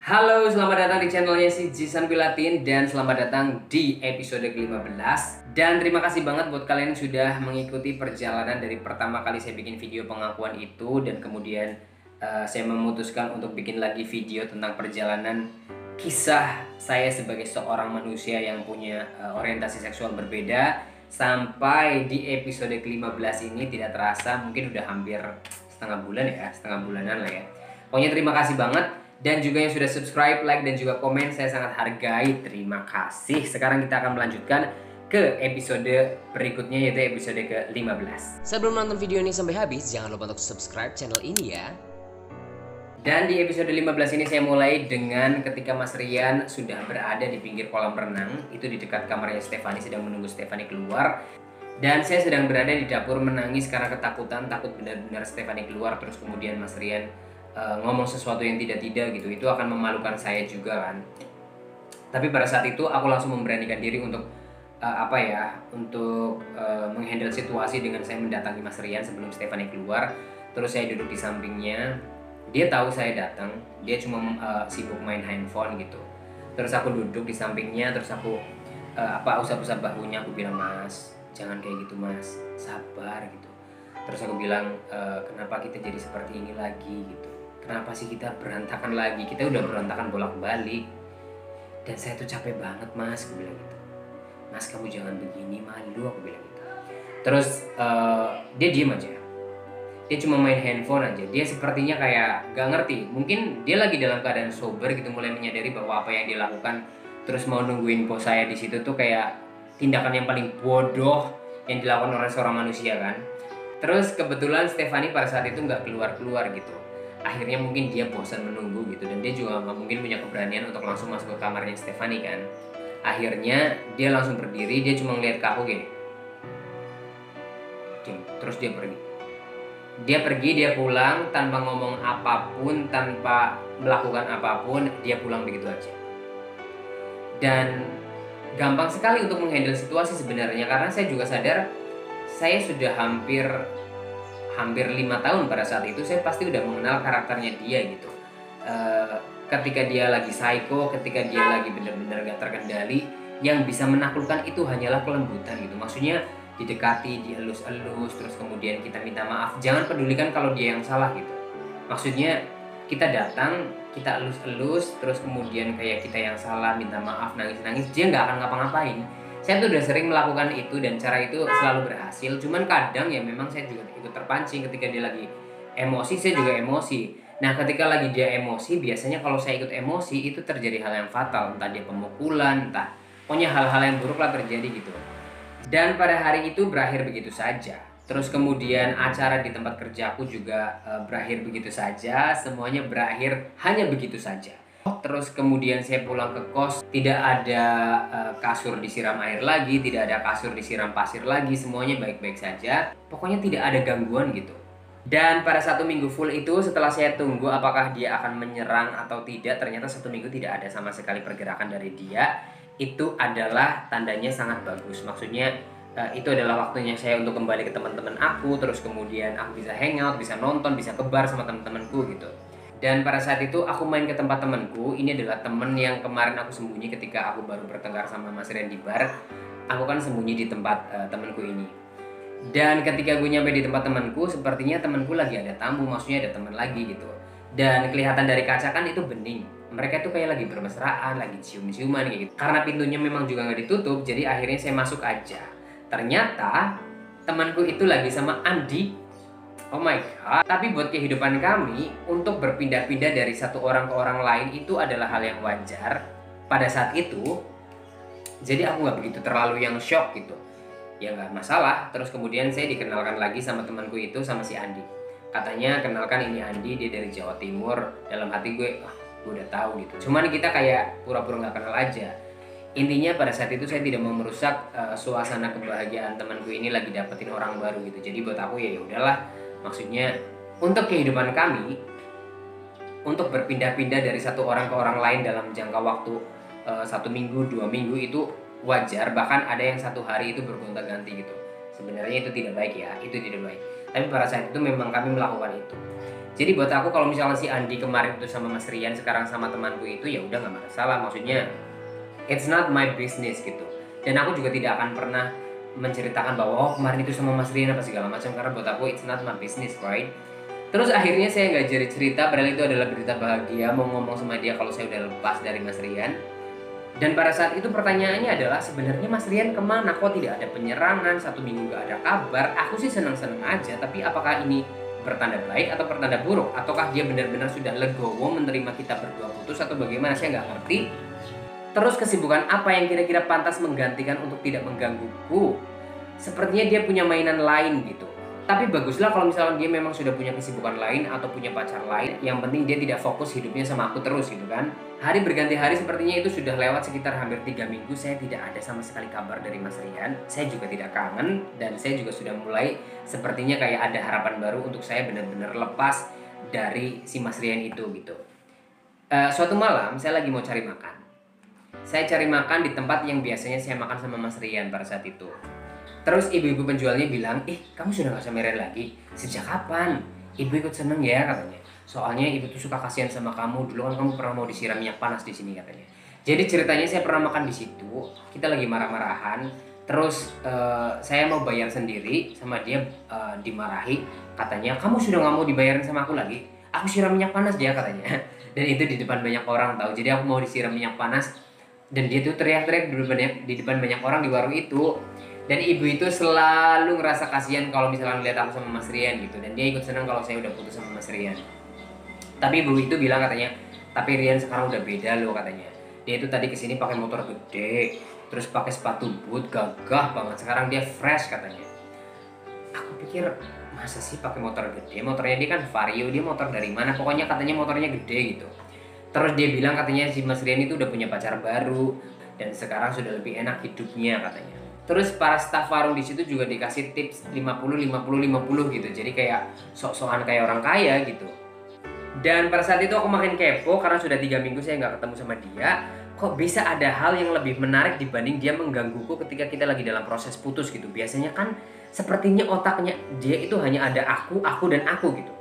Halo, selamat datang di channelnya si Jisan Pilatin dan selamat datang di episode ke-15. Dan terima kasih banget buat kalian yang sudah mengikuti perjalanan dari pertama kali saya bikin video pengakuan itu dan kemudian saya memutuskan untuk bikin lagi video tentang perjalanan kisah saya sebagai seorang manusia yang punya orientasi seksual berbeda. Sampai di episode ke-15 ini tidak terasa mungkin udah hampir setengah bulan ya, setengah bulanan lah ya. Pokoknya terima kasih banget. Dan juga yang sudah subscribe, like, dan juga komen saya sangat hargai. Terima kasih. Sekarang kita akan melanjutkan ke episode berikutnya, yaitu episode ke-15. Sebelum nonton video ini sampai habis, jangan lupa untuk subscribe channel ini ya. Dan di episode 15 ini saya mulai dengan ketika Mas Rian sudah berada di pinggir kolam renang. Itu di dekat kamarnya Stefani, sedang menunggu Stefani keluar. Dan saya sedang berada di dapur menangis karena ketakutan, takut benar-benar Stefani keluar. Terus kemudian Mas Rian ngomong sesuatu yang tidak-tidak gitu, itu akan memalukan saya juga kan. Tapi pada saat itu aku langsung memberanikan diri untuk untuk menghandle situasi dengan saya mendatangi Mas Rian sebelum Stefani keluar. Terus saya duduk di sampingnya, dia tahu saya datang, dia cuma sibuk main handphone gitu. Terus aku duduk di sampingnya, terus aku usap-usap bahunya, aku bilang, "Mas, jangan kayak gitu Mas, sabar gitu." Terus aku bilang, kenapa kita jadi seperti ini lagi gitu, kenapa sih kita berantakan lagi, kita udah berantakan bolak-balik dan saya tuh capek banget Mas, aku bilang gitu. "Mas, kamu jangan begini, malu," aku bilang gitu. Terus dia diem aja, dia cuma main handphone aja. Dia sepertinya kayak gak ngerti, mungkin dia lagi dalam keadaan sober gitu, mulai menyadari bahwa apa yang dia lakukan terus mau nungguin bos saya di situ tuh kayak tindakan yang paling bodoh yang dilakukan oleh seorang manusia kan. Terus kebetulan Stefani pada saat itu nggak keluar-keluar gitu. Akhirnya mungkin dia bosan menunggu gitu, dan dia juga nggak mungkin punya keberanian untuk langsung masuk ke kamarnya Stefani kan. Akhirnya dia langsung berdiri, dia cuma ngeliat ke aku gini. Terus dia pergi. Dia pergi, dia pulang tanpa ngomong apapun, tanpa melakukan apapun, dia pulang begitu aja. Dan gampang sekali untuk menghandle situasi sebenarnya, karena saya juga sadar saya sudah hampir 5 tahun pada saat itu. Saya pasti udah mengenal karakternya dia gitu. Ketika dia lagi psycho, ketika dia lagi benar-benar gak terkendali, yang bisa menaklukkan itu hanyalah kelembutan gitu. Maksudnya didekati, dielus-elus, terus kemudian kita minta maaf. Jangan pedulikan kalau dia yang salah gitu. Maksudnya kita datang, kita elus-elus, terus kemudian kayak kita yang salah, minta maaf, nangis-nangis, dia nggak akan ngapa-ngapain. Saya tuh udah sering melakukan itu dan cara itu selalu berhasil. Cuman kadang ya memang saya juga ikut terpancing ketika dia lagi emosi, saya juga emosi. Nah ketika lagi dia emosi, biasanya kalau saya ikut emosi itu terjadi hal yang fatal. Entah dia pemukulan, entah pokoknya hal-hal yang buruk lah terjadi gitu. Dan pada hari itu berakhir begitu saja. Terus kemudian acara di tempat kerjaku juga berakhir begitu saja. Semuanya berakhir hanya begitu saja. Terus kemudian saya pulang ke kos, tidak ada kasur disiram air lagi, tidak ada kasur disiram pasir lagi, semuanya baik-baik saja. Pokoknya tidak ada gangguan gitu. Dan pada 1 minggu full itu, setelah saya tunggu apakah dia akan menyerang atau tidak, ternyata 1 minggu tidak ada sama sekali pergerakan dari dia. Itu adalah tandanya sangat bagus. Maksudnya itu adalah waktunya saya untuk kembali ke teman-teman aku, terus kemudian aku bisa hangout, bisa nonton, bisa ke bar sama teman-temanku gitu. Dan pada saat itu aku main ke tempat temanku. Ini adalah temen yang kemarin aku sembunyi ketika aku baru bertengkar sama Mas Rian di bar. Aku kan sembunyi di tempat temanku ini. Dan ketika gue nyampe di tempat temanku, sepertinya temanku lagi ada tamu, maksudnya ada teman lagi gitu. Dan kelihatan dari kaca kan itu bening. Mereka tuh kayak lagi bermesraan, lagi cium-ciuman kayak gitu. Karena pintunya memang juga nggak ditutup, jadi akhirnya saya masuk aja. Ternyata temanku itu lagi sama Andi. Oh my god. Tapi buat kehidupan kami, untuk berpindah-pindah dari satu orang ke orang lain itu adalah hal yang wajar pada saat itu. Jadi aku nggak begitu terlalu yang shock gitu. Ya nggak masalah. Terus kemudian saya dikenalkan lagi sama temanku itu, sama si Andi. Katanya, kenalkan ini Andi, dia dari Jawa Timur. Dalam hati gue udah tahu gitu. Cuman kita kayak pura-pura nggak kenal aja. Intinya pada saat itu saya tidak mau merusak suasana kebahagiaan temanku ini lagi dapetin orang baru gitu. Jadi buat aku ya udahlah. Maksudnya untuk kehidupan kami, untuk berpindah-pindah dari satu orang ke orang lain dalam jangka waktu 1 minggu, 2 minggu itu wajar. Bahkan ada yang 1 hari itu bergonta-ganti gitu. Sebenarnya itu tidak baik ya, itu tidak baik. Tapi pada saat itu memang kami melakukan itu. Jadi buat aku kalau misalnya si Andi kemarin itu sama Mas Rian, sekarang sama temanku itu, ya udah nggak masalah. Maksudnya it's not my business gitu. Dan aku juga tidak akan pernah menceritakan bahwa oh kemarin itu sama Mas Rian apa segala macam, karena buat aku it's not my business, right? Terus akhirnya saya nggak jadi cerita, padahal itu adalah berita bahagia, mau ngomong sama dia kalau saya udah lepas dari Mas Rian. Dan pada saat itu pertanyaannya adalah sebenarnya Mas Rian kemana? Kok tidak ada penyerangan, 1 minggu nggak ada kabar? Aku sih senang-senang aja, tapi apakah ini pertanda baik atau pertanda buruk? Ataukah dia benar-benar sudah legowo menerima kita berdua putus atau bagaimana? Saya nggak ngerti. Terus kesibukan apa yang kira-kira pantas menggantikan untuk tidak menggangguku? Sepertinya dia punya mainan lain gitu. Tapi baguslah kalau misalnya dia memang sudah punya kesibukan lain atau punya pacar lain. Yang penting dia tidak fokus hidupnya sama aku terus gitu kan. Hari berganti hari sepertinya itu sudah lewat sekitar hampir 3 minggu. Saya tidak ada sama sekali kabar dari Mas Rian. Saya juga tidak kangen. Dan saya juga sudah mulai sepertinya kayak ada harapan baru untuk saya benar-benar lepas dari si Mas Rian itu gitu. Suatu malam saya lagi mau cari makan. Saya cari makan di tempat yang biasanya saya makan sama Mas Rian pada saat itu. Terus ibu-ibu penjualnya bilang, kamu sudah gak sama Rian lagi? Sejak kapan? Ibu ikut seneng ya katanya. Soalnya ibu tuh suka kasihan sama kamu. Dulu kan kamu pernah mau disiram minyak panas di sini katanya. Jadi ceritanya saya pernah makan di situ. Kita lagi marah-marahan. Terus saya mau bayar sendiri sama dia, dimarahi. Katanya kamu sudah gak mau dibayarin sama aku lagi? Aku siram minyak panas dia katanya. Dan itu di depan banyak orang tahu. Jadi aku mau disiram minyak panas. Dan dia tuh teriak-teriak di depan banyak orang di warung itu. Dan ibu itu selalu ngerasa kasihan kalau misalnya ngeliat aku sama Mas Rian gitu. Dan dia ikut senang kalau saya udah putus sama Mas Rian. Tapi ibu itu bilang katanya, tapi Rian sekarang udah beda loh katanya. Dia itu tadi kesini pakai motor gede, terus pakai sepatu boot, gagah banget. Sekarang dia fresh katanya. Aku pikir masa sih pakai motor gede? Motornya dia kan Vario, dia motor dari mana? Pokoknya katanya motornya gede gitu. Terus dia bilang katanya si Mas Rian itu udah punya pacar baru dan sekarang sudah lebih enak hidupnya katanya. Terus para staf warung di situ juga dikasih tips 50 gitu. Jadi kayak sok-sokan kayak orang kaya gitu. Dan pada saat itu aku makin kepo karena sudah 3 minggu saya nggak ketemu sama dia. Kok bisa ada hal yang lebih menarik dibanding dia menggangguku ketika kita lagi dalam proses putus gitu. Biasanya kan sepertinya otaknya dia itu hanya ada aku dan aku gitu.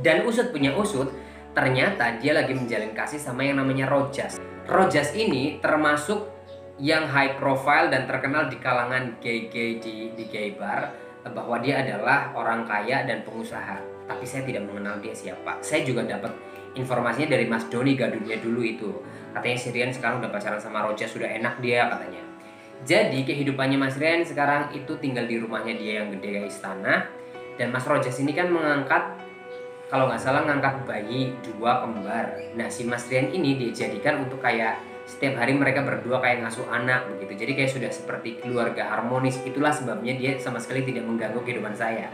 Dan usut punya usut, ternyata dia lagi menjalin kasih sama yang namanya Rojas. Rojas ini termasuk yang high profile dan terkenal di kalangan gay-gay di gay bar, bahwa dia adalah orang kaya dan pengusaha. Tapi saya tidak mengenal dia siapa. Saya juga dapat informasinya dari Mas Doni Gadunnya dulu itu. Katanya si Rian sekarang udah pacaran sama Rojas, sudah enak dia katanya. Jadi kehidupannya Mas Rian sekarang itu tinggal di rumahnya dia yang gede kayak istana. Dan Mas Rojas ini kan mengangkat, kalau nggak salah ngangkat bayi 2 kembar. Nah si Mas Rian ini dia jadikan untuk kayak setiap hari mereka berdua kayak ngasuh anak begitu. Jadi kayak sudah seperti keluarga harmonis. Itulah sebabnya dia sama sekali tidak mengganggu kehidupan saya.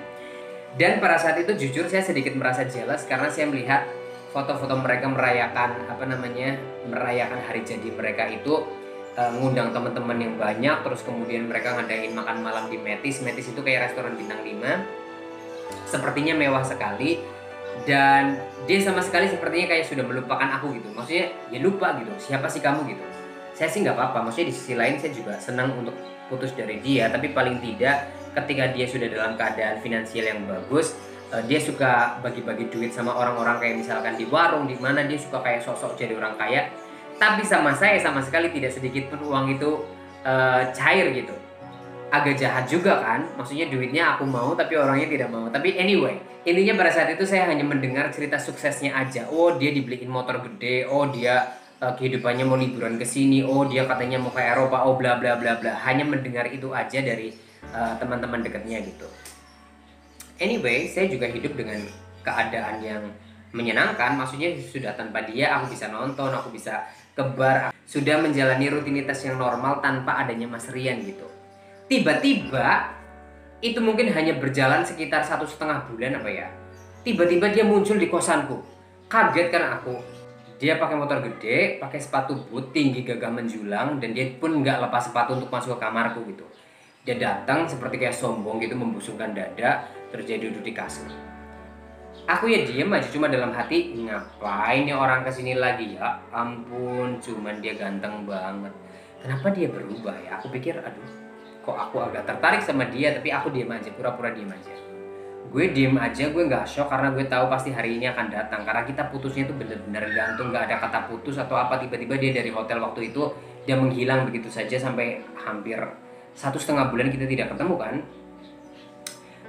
Dan pada saat itu jujur saya sedikit merasa jealous karena saya melihat foto-foto mereka merayakan merayakan hari jadi mereka itu, ngundang teman-teman yang banyak. Terus kemudian mereka ngadain makan malam di Metis. Metis itu kayak restoran bintang 5. Sepertinya mewah sekali. Dan dia sama sekali sepertinya kayak sudah melupakan aku gitu. Maksudnya ya lupa gitu, siapa sih kamu gitu. Saya sih nggak apa-apa, maksudnya di sisi lain saya juga senang untuk putus dari dia. Tapi paling tidak ketika dia sudah dalam keadaan finansial yang bagus, dia suka bagi-bagi duit sama orang-orang kayak misalkan di warung, di mana dia suka kayak sosok jadi orang kaya. Tapi sama saya sama sekali tidak sedikit pun uang itu cair gitu. Agak jahat juga kan, maksudnya duitnya aku mau tapi orangnya tidak mau. Tapi anyway, intinya pada saat itu saya hanya mendengar cerita suksesnya aja. Oh dia dibeliin motor gede, oh dia kehidupannya mau liburan ke sini, oh dia katanya mau ke Eropa, oh bla bla bla bla. Hanya mendengar itu aja dari teman-teman dekatnya gitu. Anyway, saya juga hidup dengan keadaan yang menyenangkan. Maksudnya sudah tanpa dia aku bisa nonton, aku bisa ke bar, sudah menjalani rutinitas yang normal tanpa adanya Mas Rian gitu. Tiba-tiba itu mungkin hanya berjalan sekitar 1,5 bulan apa ya. Tiba-tiba dia muncul di kosanku. Kaget kan aku. Dia pakai motor gede, pakai sepatu boot tinggi gagah menjulang, dan dia pun nggak lepas sepatu untuk masuk ke kamarku gitu. Dia datang seperti kayak sombong gitu, membusungkan dada, terus dia duduk di kasur. Aku ya diem aja, cuma dalam hati, ngapain nih orang kesini lagi ya? Ampun, cuman dia ganteng banget. Kenapa dia berubah ya? Aku pikir, aduh, kok aku agak tertarik sama dia, tapi aku diem aja, pura-pura diem aja. gue diem aja, gue nggak shock karena gue tahu pasti hari ini akan datang. Karena kita putusnya itu bener-bener gantung, nggak ada kata putus atau apa. Tiba-tiba dia dari hotel waktu itu dia menghilang begitu saja sampai hampir 1,5 bulan kita tidak ketemu kan.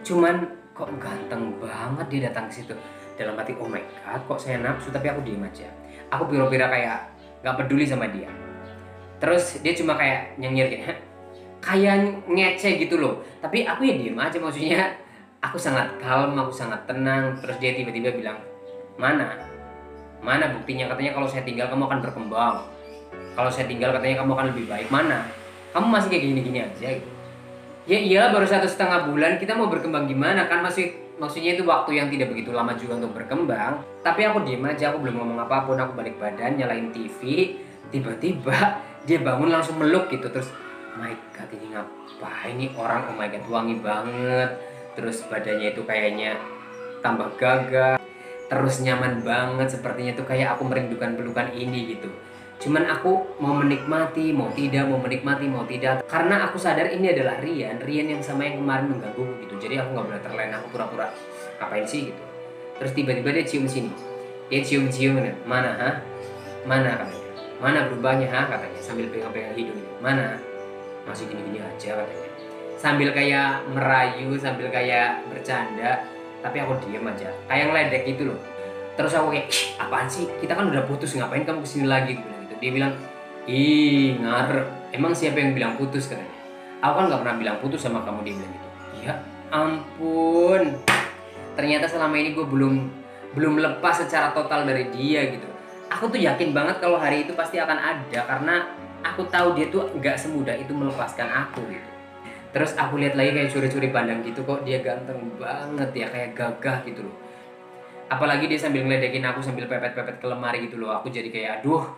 Cuman kok ganteng banget dia datang ke situ. Dalam hati, oh my god, kok saya nafsu, tapi aku diem aja. Aku pura-pura kayak nggak peduli sama dia. Terus dia cuma kayak nyengir kayak ngece gitu loh. Tapi aku ya diem aja, maksudnya aku sangat kalem, aku sangat tenang. Terus dia tiba-tiba bilang, mana buktinya, katanya kalau saya tinggal kamu akan berkembang, kalau saya tinggal katanya kamu akan lebih baik. Mana, kamu masih kayak gini-gini aja gitu. Ya iyalah, baru 1,5 bulan, kita mau berkembang gimana kan, maksudnya itu waktu yang tidak begitu lama juga untuk berkembang. Tapi aku diem aja, aku belum ngomong apapun. Aku balik badan, nyalain TV. Tiba-tiba dia bangun langsung meluk gitu. Terus my god, ini ngapain nih orang, oh my god, wangi banget. Terus badannya itu kayaknya tambah gagah, terus nyaman banget, sepertinya tuh kayak aku merindukan pelukan ini gitu. Cuman aku mau menikmati, mau tidak, mau menikmati, mau tidak. Karena aku sadar ini adalah Rian yang sama yang kemarin mengganggu gitu. Jadi aku nggak boleh terlena, aku pura-pura ngapain sih gitu. Terus tiba-tiba dia cium sini, dia cium-cium, mana mana katanya, mana berubahnya katanya, sambil pegang-pegang hidung gitu. Mana, masih gini-gini aja katanya, sambil kayak merayu, sambil kayak bercanda. Tapi aku diem aja, kayak ngeledek gitu loh. Terus aku kayak, apaan sih, kita kan udah putus, ngapain kamu kesini lagi gitu. Dia bilang, ih ngarep, emang siapa yang bilang putus katanya. Aku kan gak pernah bilang putus sama kamu, dia bilang gitu. Ya ampun, ternyata selama ini gue belum lepas secara total dari dia gitu. Aku tuh yakin banget kalau hari itu pasti akan ada, karena aku tahu dia tuh gak semudah itu melepaskan aku gitu. Terus aku lihat lagi kayak curi-curi pandang gitu, kok dia ganteng banget ya, kayak gagah gitu loh. Apalagi dia sambil ngeledekin aku, sambil pepet-pepet ke lemari gitu loh. Aku jadi kayak aduh,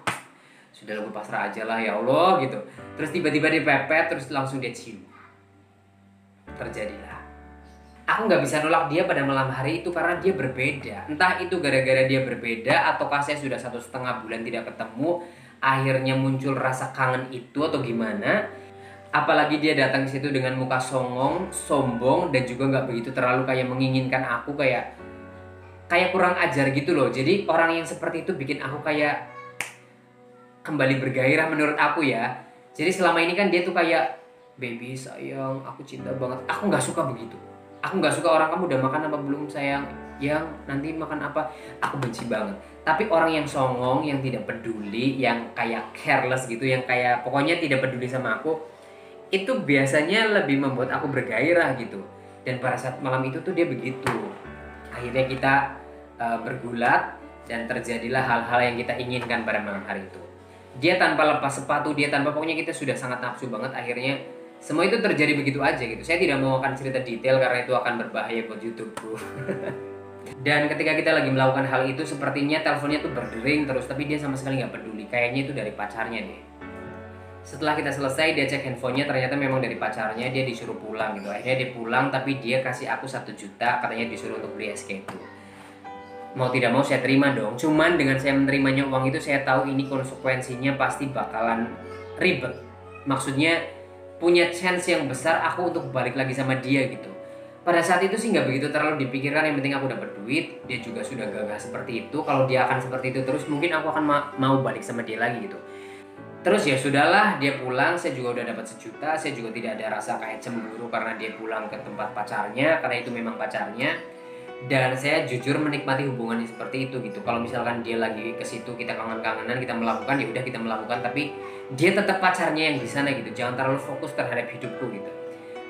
sudah gue pasrah aja lah ya Allah gitu. Terus tiba-tiba dia pepet, terus langsung dia cium. Terjadilah. Aku nggak bisa nolak dia pada malam hari itu karena dia berbeda. Entah itu gara-gara dia berbeda ataukah saya sudah 1,5 bulan tidak ketemu, akhirnya muncul rasa kangen itu atau gimana. Apalagi dia datang ke situ dengan muka songong, sombong, dan juga nggak begitu terlalu kayak menginginkan aku, kayak kurang ajar gitu loh. Jadi orang yang seperti itu bikin aku kayak kembali bergairah menurut aku ya. Jadi selama ini kan dia tuh kayak, baby sayang, aku cinta banget. Aku nggak suka begitu. Aku nggak suka orang, kamu udah makan apa belum sayang? Yang nanti makan apa? Aku benci banget. Tapi orang yang songong, yang tidak peduli, yang kayak careless gitu, yang kayak pokoknya tidak peduli sama aku, itu biasanya lebih membuat aku bergairah gitu. Dan pada saat malam itu tuh dia begitu. Akhirnya kita bergulat dan terjadilah hal-hal yang kita inginkan pada malam hari itu. Dia tanpa lepas sepatu, dia tanpa, pokoknya kita sudah sangat nafsu banget. Akhirnya semua itu terjadi begitu aja gitu. Saya tidak mau akan cerita detail karena itu akan berbahaya buat YouTubeku. Dan ketika kita lagi melakukan hal itu, sepertinya teleponnya tuh berdering terus, tapi dia sama sekali nggak peduli. Kayaknya itu dari pacarnya deh. Setelah kita selesai, dia cek handphonenya, ternyata memang dari pacarnya. Dia disuruh pulang gitu. Akhirnya dia pulang, tapi dia kasih aku 1 juta, katanya disuruh untuk beli SK2. Mau tidak mau saya terima dong. Cuman dengan saya menerimanya uang itu, saya tahu ini konsekuensinya pasti bakalan ribet. Maksudnya punya chance yang besar aku untuk balik lagi sama dia gitu. Pada saat itu sih nggak begitu terlalu dipikirkan, yang penting aku dapat duit. Dia juga sudah gagah seperti itu. Kalau dia akan seperti itu terus, mungkin aku akan mau balik sama dia lagi gitu. Terus ya sudahlah, dia pulang, saya juga udah dapat 1 juta. Saya juga tidak ada rasa kayak cemburu karena dia pulang ke tempat pacarnya, karena itu memang pacarnya. Dan saya jujur menikmati hubungannya seperti itu gitu. Kalau misalkan dia lagi ke situ, kita kangen-kangenan, kita melakukan, ya udah kita melakukan, tapi dia tetap pacarnya yang di sana gitu. Jangan terlalu fokus terhadap hidupku gitu.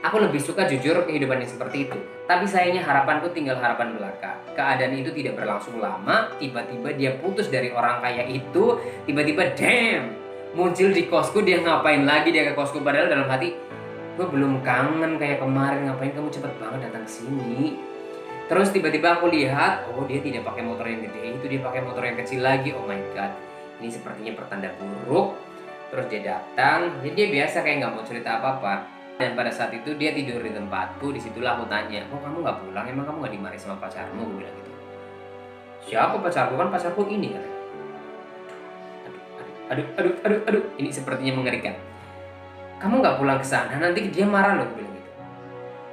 Aku lebih suka jujur kehidupan yang seperti itu. Tapi sayangnya harapanku tinggal harapan belaka. Keadaan itu tidak berlangsung lama. Tiba-tiba dia putus dari orang kaya itu. Tiba-tiba damn, muncul di kosku. Dia ngapain lagi dia ke kosku? Padahal dalam hati, gue belum kangen kayak kemarin. Ngapain kamu cepet banget datang sini? Terus tiba-tiba aku lihat, oh dia tidak pakai motor yang gede, itu dia pakai motor yang kecil lagi. Oh my god, ini sepertinya pertanda buruk. Terus dia datang, jadi dia biasa kayak nggak mau cerita apa-apa. Dan pada saat itu dia tidur di tempatku. Disitulah aku tanya, kok kamu nggak pulang? Emang kamu nggak dimarahin sama pacarmu? Gue bilang gitu. Siapa pacarku? Kan pacarku ini kan. Aduh, ini sepertinya mengerikan. Kamu nggak pulang ke sana, nanti dia marah loh, gue bilang gitu.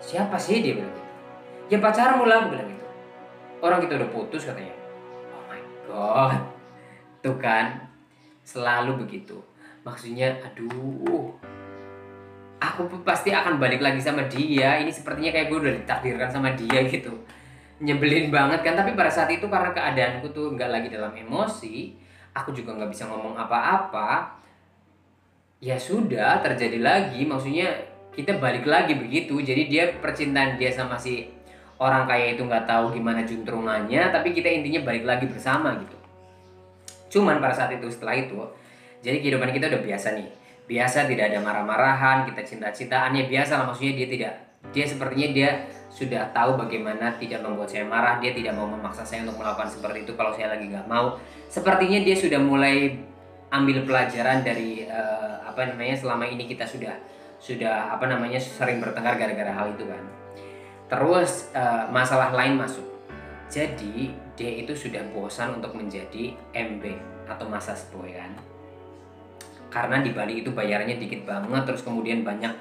Siapa sih, dia bilang gitu. Ya pacarmu lah, aku bilang gitu. Orang kita udah putus katanya. Oh my god. Tuh kan, selalu begitu. Maksudnya aduh, aku pasti akan balik lagi sama dia. Ini sepertinya kayak gue udah ditakdirkan sama dia gitu. Nyebelin banget kan. Tapi pada saat itu karena keadaanku tuh nggak lagi dalam emosi, aku juga nggak bisa ngomong apa-apa. Ya sudah, terjadi lagi. Maksudnya kita balik lagi begitu. Jadi dia, percintaan dia sama si orang kaya itu nggak tahu gimana juntrungannya, tapi kita intinya balik lagi bersama gitu. Cuman pada saat itu, setelah itu, jadi kehidupan kita udah biasa nih. Biasa, tidak ada marah-marahan, kita cinta-cintaan, ya biasa lah. Maksudnya dia sepertinya dia sudah tahu bagaimana tidak membuat saya marah. Dia tidak mau memaksa saya untuk melakukan seperti itu kalau saya lagi nggak mau. Sepertinya dia sudah mulai ambil pelajaran dari selama ini kita sudah sering bertengkar gara-gara hal itu kan. Terus masalah lain masuk. Jadi dia itu sudah bosan untuk menjadi MB atau massage boy kan. Karena di Bali itu bayarannya dikit banget, terus kemudian banyak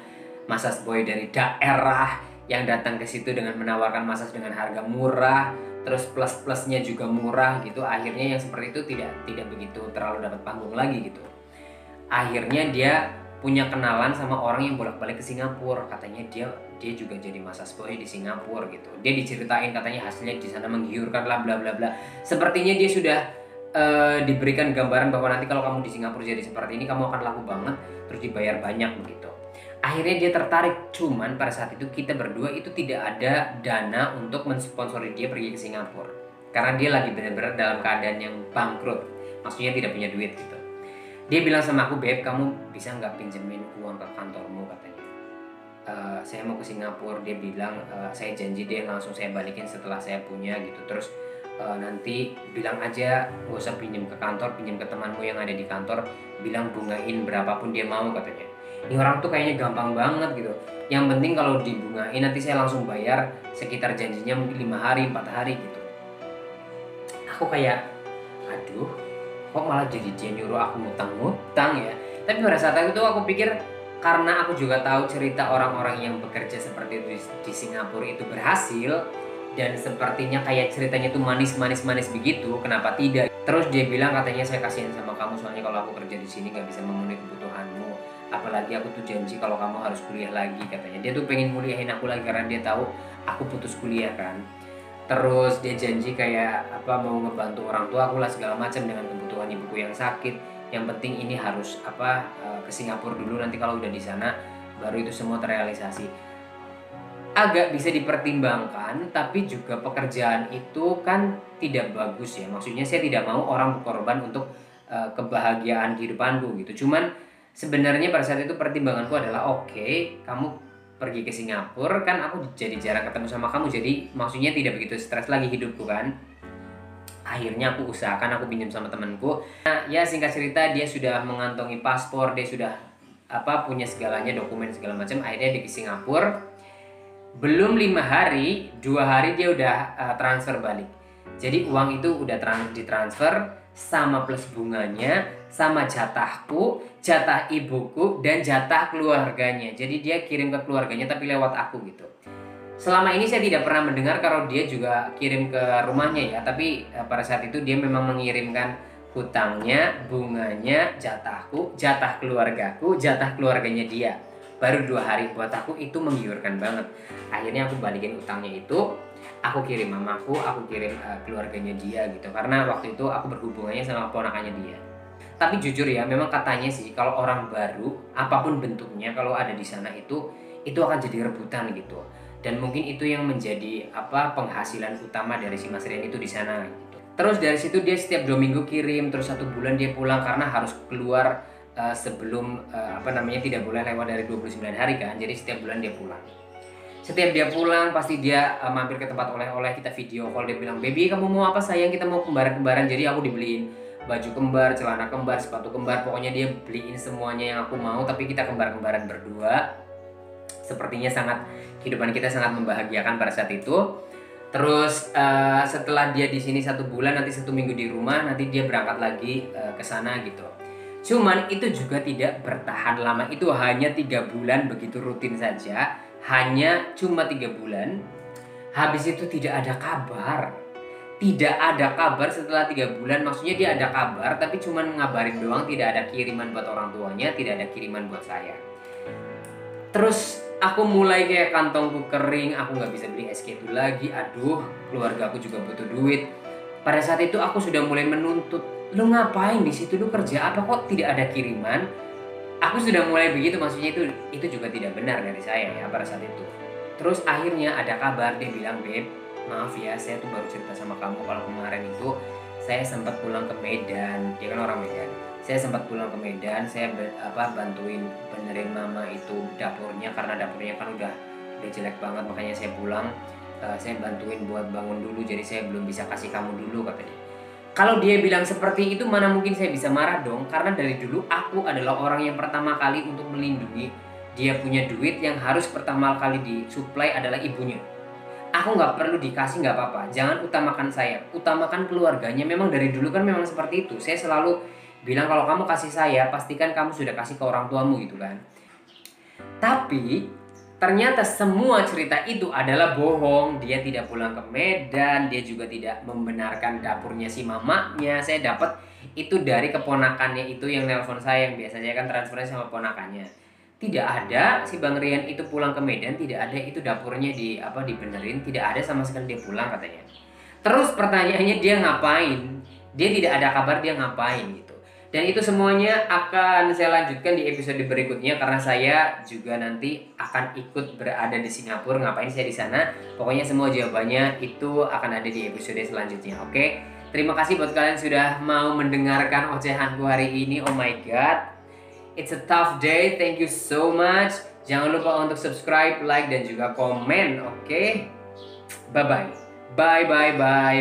massage boy dari daerah yang datang ke situ dengan menawarkan massage dengan harga murah, terus plus-plusnya juga murah gitu. Akhirnya yang seperti itu tidak begitu terlalu dapat panggung lagi gitu. Akhirnya dia punya kenalan sama orang yang bolak-balik ke Singapura. Katanya dia juga jadi massage boy di Singapura gitu. Dia diceritain katanya hasilnya di sana menggiurkan lah bla bla bla. Sepertinya dia sudah diberikan gambaran bahwa nanti kalau kamu di Singapura jadi seperti ini kamu akan laku banget, terus dibayar banyak begitu. Akhirnya dia tertarik, cuman pada saat itu kita berdua itu tidak ada dana untuk mensponsori dia pergi ke Singapura. Karena dia lagi benar-benar dalam keadaan yang bangkrut, maksudnya tidak punya duit gitu. Dia bilang sama aku, "Beb, kamu bisa nggak pinjemin uang ke kantormu?" katanya. Saya mau ke Singapura. Dia bilang, saya janji deh langsung saya balikin setelah saya punya gitu. Terus nanti bilang aja gak usah pinjem ke kantor, pinjem ke temanmu yang ada di kantor, bilang bungain berapapun dia mau katanya. Ini orang tuh kayaknya gampang banget gitu. Yang penting kalau dibungain nanti saya langsung bayar, sekitar janjinya mungkin 5 hari 4 hari gitu. Aku kayak aduh, kok malah jadi dia nyuruh aku ngutang-ngutang ya. Tapi pada saat itu aku pikir, karena aku juga tahu cerita orang-orang yang bekerja seperti itu di Singapura itu berhasil, dan sepertinya kayak ceritanya tuh manis-manis begitu, kenapa tidak? Terus dia bilang katanya, saya kasihan sama kamu soalnya kalau aku kerja di sini nggak bisa memenuhi kebutuhanmu, apalagi aku tuh janji kalau kamu harus kuliah lagi katanya. Dia tuh pengen kuliahin aku lagi karena dia tahu aku putus kuliah kan. Terus dia janji kayak mau ngebantu orang tua aku lah segala macam dengan kebutuhan ibuku yang sakit. Yang penting ini harus ke Singapura dulu, nanti kalau udah di sana baru itu semua terrealisasi. Agak bisa dipertimbangkan, tapi juga pekerjaan itu kan tidak bagus ya. Maksudnya saya tidak mau orang berkorban untuk kebahagiaan kehidupanku gitu. Cuman sebenarnya pada saat itu pertimbanganku adalah oke, kamu pergi ke Singapura kan aku jadi jarang ketemu sama kamu, jadi maksudnya tidak begitu stres lagi hidupku kan. Akhirnya aku usahakan aku pinjam sama temanku. Nah, ya singkat cerita dia sudah mengantongi paspor, dia sudah punya segalanya, dokumen segala macam. Akhirnya dia ke Singapura. Belum 5 hari, 2 hari dia udah transfer balik. Jadi uang itu udah ditransfer sama plus bunganya, sama jatahku, jatah ibuku, dan jatah keluarganya. Jadi dia kirim ke keluarganya tapi lewat aku gitu. Selama ini saya tidak pernah mendengar kalau dia juga kirim ke rumahnya ya. Tapi pada saat itu dia memang mengirimkan hutangnya, bunganya, jatahku, jatah keluargaku, jatah keluarganya dia. Baru 2 hari, buat aku itu menggiurkan banget. Akhirnya aku balikin utangnya itu, aku kirim mamaku, aku kirim keluarganya dia gitu. Karena waktu itu aku berhubungannya sama ponakannya dia. Tapi jujur ya, memang katanya sih kalau orang baru, apapun bentuknya, kalau ada di sana itu akan jadi rebutan gitu. Dan mungkin itu yang menjadi penghasilan utama dari si Mas Rian itu di sana gitu. Terus dari situ dia setiap 2 minggu kirim, terus 1 bulan dia pulang karena harus keluar sebelum tidak boleh lewat dari 29 hari kan. Jadi setiap bulan dia pulang. Setiap dia pulang pasti dia mampir ke tempat oleh-oleh, kita video call, dia bilang, "Baby, kamu mau apa sayang? Kita mau kembaran-kembaran." Jadi aku dibeliin baju kembar, celana kembar, sepatu kembar, pokoknya dia beliin semuanya yang aku mau, tapi kita kembar-kembaran berdua. Sepertinya kehidupan kita sangat membahagiakan pada saat itu. Terus setelah dia di sini 1 bulan, nanti 1 minggu di rumah, nanti dia berangkat lagi ke sana gitu. Cuman itu juga tidak bertahan lama, itu hanya 3 bulan begitu rutin saja, hanya cuma 3 bulan. Habis itu tidak ada kabar. Tidak ada kabar setelah 3 bulan. Maksudnya dia ada kabar tapi cuman ngabarin doang, tidak ada kiriman buat orang tuanya, tidak ada kiriman buat saya. Terus aku mulai kayak kantongku kering, aku nggak bisa beli SK2 lagi. Aduh, keluarga aku juga butuh duit. Pada saat itu aku sudah mulai menuntut, lu ngapain di situ, lu kerja apa kok tidak ada kiriman? Aku sudah mulai begitu, maksudnya itu juga tidak benar dari saya ya pada saat itu. Terus akhirnya ada kabar, dia bilang, "Beb, maaf ya, saya tuh baru cerita sama kamu kalau kemarin itu saya sempat pulang ke Medan." Dia kan orang Medan. Saya sempat pulang ke Medan, saya bantuin benerin mama itu dapurnya karena dapurnya kan udah jelek banget, makanya saya pulang. Saya bantuin buat bangun dulu, jadi saya belum bisa kasih kamu dulu, katanya. Kalau dia bilang seperti itu, mana mungkin saya bisa marah dong, karena dari dulu aku adalah orang yang pertama kali untuk melindungi dia punya duit. Yang harus pertama kali disuplai adalah ibunya. Aku nggak perlu dikasih, nggak apa-apa, jangan utamakan saya, utamakan keluarganya. Memang dari dulu kan memang seperti itu. Saya selalu bilang kalau kamu kasih saya, pastikan kamu sudah kasih ke orang tuamu gitu kan. Tapi ternyata semua cerita itu adalah bohong. Dia tidak pulang ke Medan, dia juga tidak membenarkan dapurnya si mamanya. Saya dapat itu dari keponakannya itu yang nelpon saya, yang biasanya kan transfernya sama ponakannya. Tidak ada si Bang Rian itu pulang ke Medan, tidak ada itu dapurnya dibenerin, tidak ada sama sekali dia pulang, katanya. Terus pertanyaannya, dia ngapain? Dia tidak ada kabar dia ngapain gitu. Dan itu semuanya akan saya lanjutkan di episode berikutnya, karena saya juga nanti akan ikut berada di Singapura. Ngapain saya di sana? Pokoknya semua jawabannya itu akan ada di episode selanjutnya. Oke? Terima kasih buat kalian sudah mau mendengarkan ocehanku hari ini. Oh my god. It's a tough day. Thank you so much. Jangan lupa untuk subscribe, like, dan juga komen. Oke? Bye bye. Bye bye bye.